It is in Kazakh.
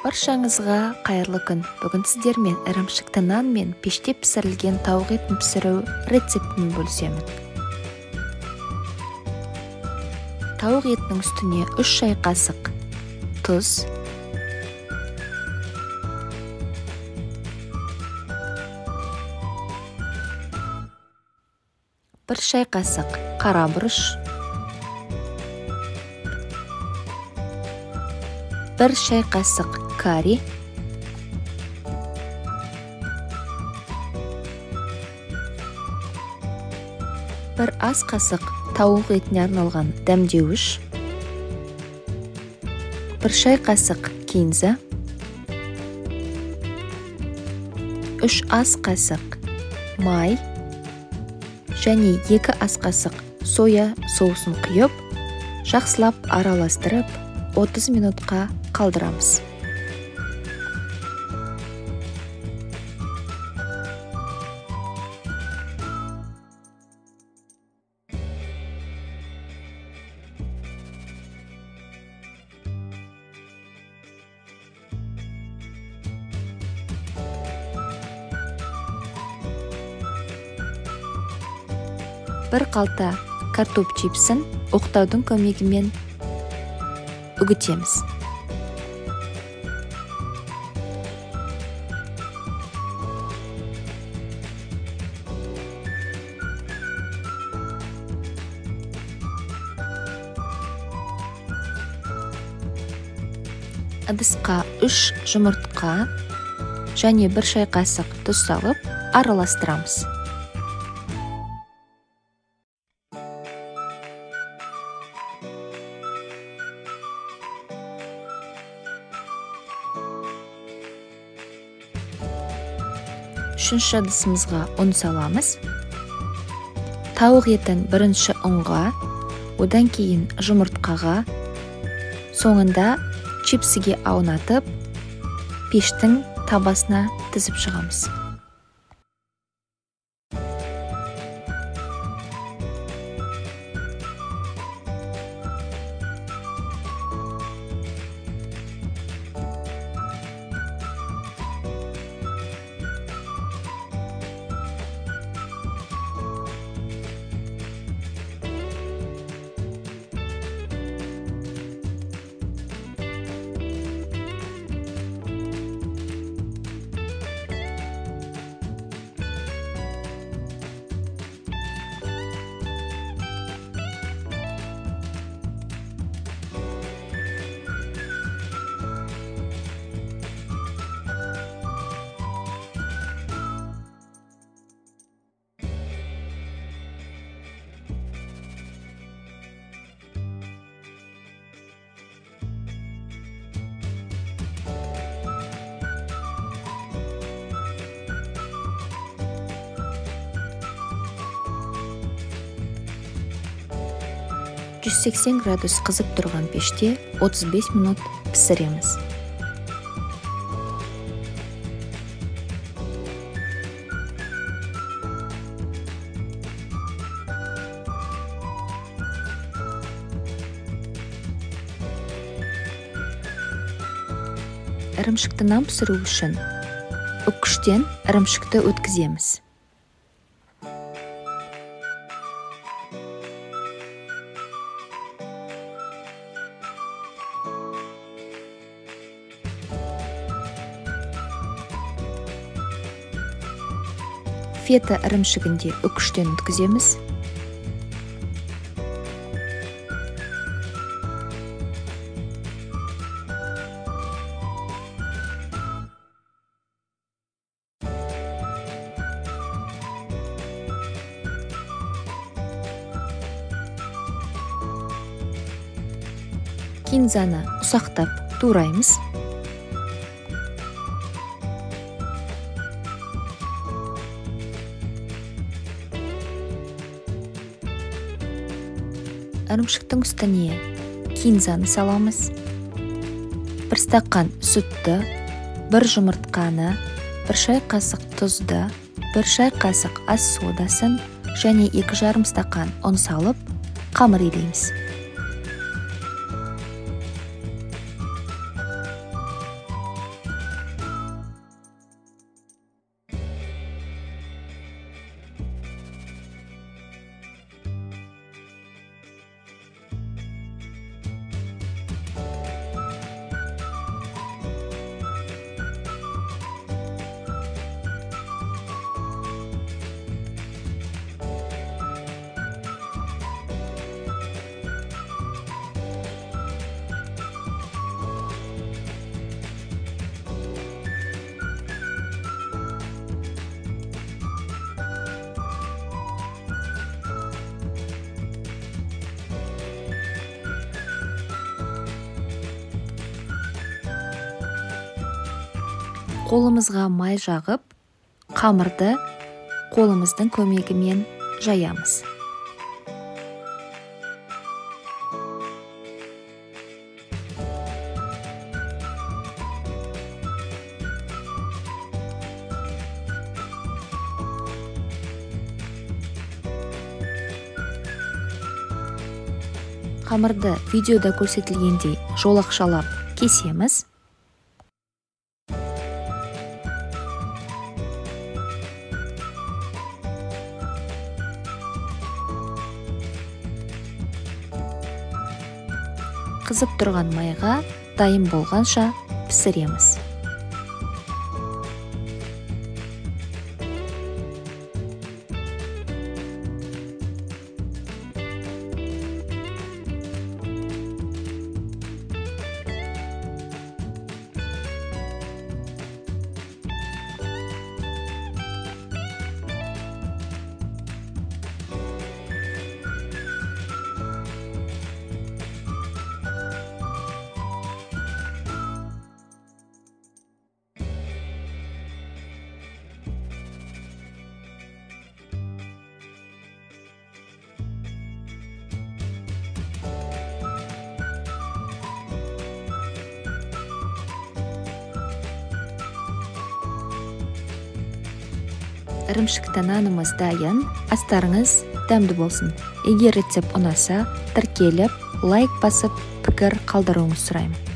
Баршаңызға қайырлы күн. Бүгін сіздермен ірімшікті нан мен пеште пісірілген тауық етін пісіру рецептін бөлісемін. Тауық етінің үстіне 3 шай қасық тұз, 1 шай қасық қара бұрыш, 1 шай қасық карри, 1 ас қасық тауық етіне арналған дәмдеуіш, 1 шай қасық кинза, 3 ас қасық май және 2 ас қасық соя соусын құйып, жақсылап араластырып, 30 минутқа қалдырамыз. Бір қалта картоп чипсін оқтаудың көмегімен үгітеміз. Ыдысқа 3 жұмыртқа және 1 шай қасық тұз салып араластырамыз. Үшінші ыдысымызға ұн саламыз. Тауық етін бірінші ұнға, одан кейін жұмыртқаға, соңында чипсіге аунатып, пештің табасына тізіп шығамыз. «180 градус қызып тұрған пеште 35 минут пісіреміз. Ірімшікті нан пісіру үшін үккіштен ірімшікті өткіземіз. Фета ірімшігінде үккіштен өткіземіз. Кинзаны ұсақтап тураймыз. Ірімшіктің үстіне кинзаны саламыз. 1 стакан сүтті, 1 жұмыртқаны, 1 шай қасық тұзды, 1 шай қасық ас содасын және 2,5 стакан ұн салып, қамыр илейміз. қолымызға май жағып, қамырды қолымыздың көмегімен жаямыз. Қамырды видеода көрсетілгендей жолақшалап кесеміз. Қызып тұрған майға дайын болғанша пісіреміз. Ірімшікті нанымыз дайын, астарыңыз дәмді болсын. Егер рецепт ұнаса, тіркеліп, лайк басып, пікір қалдыруыңызды сұраймын.